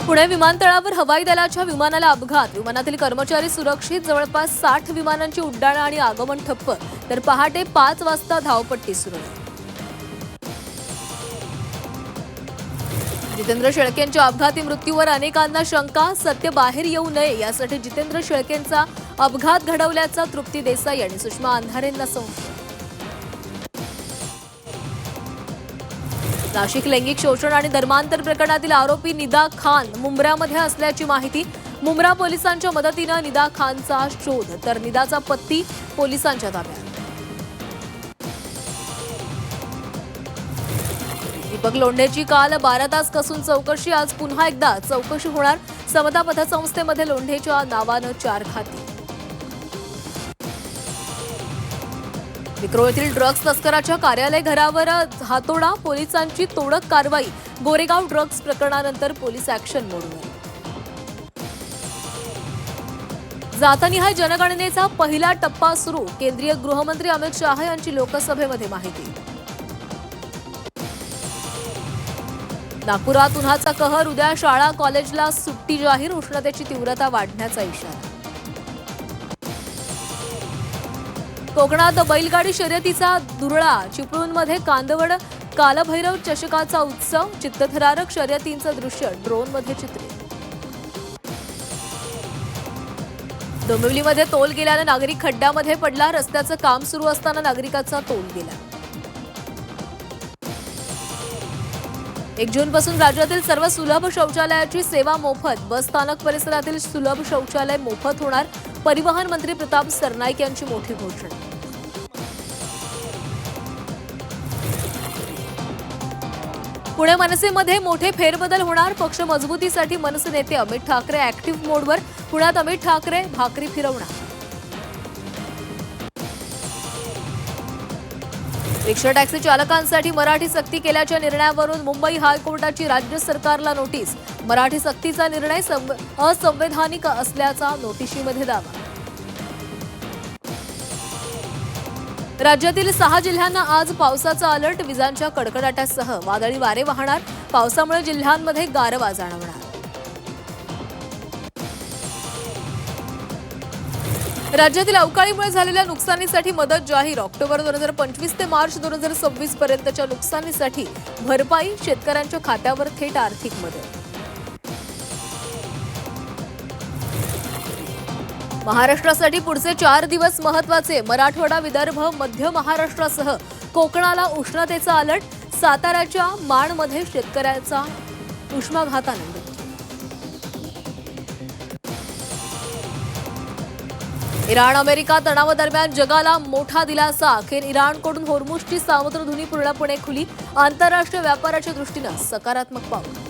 पुणे विमानतळावर हवाई दलाच्या विमानाला अपघात, विमानातील कर्मचारी सुरक्षित, जवळपास 60 विमानांची उड्डाणं आणि आगमन ठप्प, तर पहाटे 5 वाजता धावपट्टी सुरू आहे. जितेंद्र शेळकेंच्या अपघाती मृत्यूवर अनेकांना शंका, सत्य बाहेर येऊ नये यासाठी जितेंद्र शेळकेंचा अपघात घडवल्याचा तृप्ती देसाई आणि सुषमा अंधारेंना संशय. नाशिक लैंगिक शोषण आणि धर्मांतर प्रकरणातील आरोपी निदा खान मुंब्रामध्ये असल्याची माहिती. मुंब्रा पोलिसांच्या मदतीनं निदा खानचा शोध, तर निदाचा पती पोलिसांच्या ताब्यात. दीपक लोंढेची काल 12 तास कसून चौकशी, आज पुन्हा एकदा चौकशी होणार. समता पतसंस्थेमध्ये लोंढेच्या नावानं 4 खाती. विक्रोळ येथील ड्रग्ज तस्कराच्या कार्यालय घरावर हातोडा, पोलिसांची तोडक कारवाई. गोरेगाव ड्रग्ज प्रकरणानंतर पोलीस ऍक्शन मोडवर. जातनिहाय जनगणनेचा पहिला टप्पा सुरू, केंद्रीय गृहमंत्री अमित शाह यांची लोकसभेमध्ये माहिती. नागपुरात उन्हाचा कहर, उद्या शाळा कॉलेजला सुट्टी जाहीर, उष्णतेची तीव्रता वाढण्याचा इशारा. कोकणात बैलगाडी शर्यतीचा दुरळा, चिपळूणमध्ये कांदवड कालभैरव चषकाचा उत्सव, चित्तथरारक शर्यतींचं दृश्य ड्रोनमध्ये चित्रित. डोंबिवलीमध्ये तोल गेल्यानं नागरिक खड्ड्यामध्ये पडला, रस्त्याचं काम सुरू असताना नागरिकाचा तोल गेला. 1 जूनपासून राज्यातील सर्व सुलभ शौचालयाची सेवा मोफत, बस स्थानक परिसरातील सुलभ शौचालय मोफत होणार. परिवहन मंत्री प्रताप सरनाईक यांची मोठी घोषणा. पुणे मनसेमध्ये मोठे फेरबदल होणार, पक्ष मजबूतीसाठी मनसे नेते अमित ठाकरे ऍक्टिव्ह मोडवर. पुण्यात अमित ठाकरे भाकरी फिरवणार. रिक्षा टॅक्सी चालकांसाठी मराठी सक्ती केल्याच्या निर्णयावरून मुंबई हायकोर्टाची राज्य सरकारला नोटीस. मराठी सक्तीचा निर्णय असंवैधानिक असल्याचा नोटिशीमध्ये दावा. राज्यातील 6 जिल्ह्यांना आज पावसाचा अलर्ट, विजांच्या कडकडाटासह वादळी वारे वाहणार. पावसामुळे जिल्ह्यांमध्ये गारवा जाणवणार. राज्यातील अवकाळीमुळे झालेल्या नुकसानीसाठी मदत जाहीर. ऑक्टोबर 2025 ते मार्च 2026 पर्यंतच्या नुकसानीसाठी भरपाई, शेतकऱ्यांच्या खात्यावर थेट आर्थिक मदत. महाराष्ट्रासाठी पुढचे 4 दिवस महत्त्वाचे, मराठवाडा, विदर्भ, मध्य महाराष्ट्रासह कोकणाला उष्णतेचा अलर्ट. साताऱ्याच्या माणमध्ये शेतकऱ्याचा उष्माघाताने मृत्यू. इराण अमेरिका तणावादरम्यान जगाला मोठा दिलासा, अखेर इराणकडून होर्मुझची सामुद्रधुनी पूर्णपणे खुली. आंतरराष्ट्रीय व्यापाराच्या दृष्टीनं सकारात्मक पाऊल.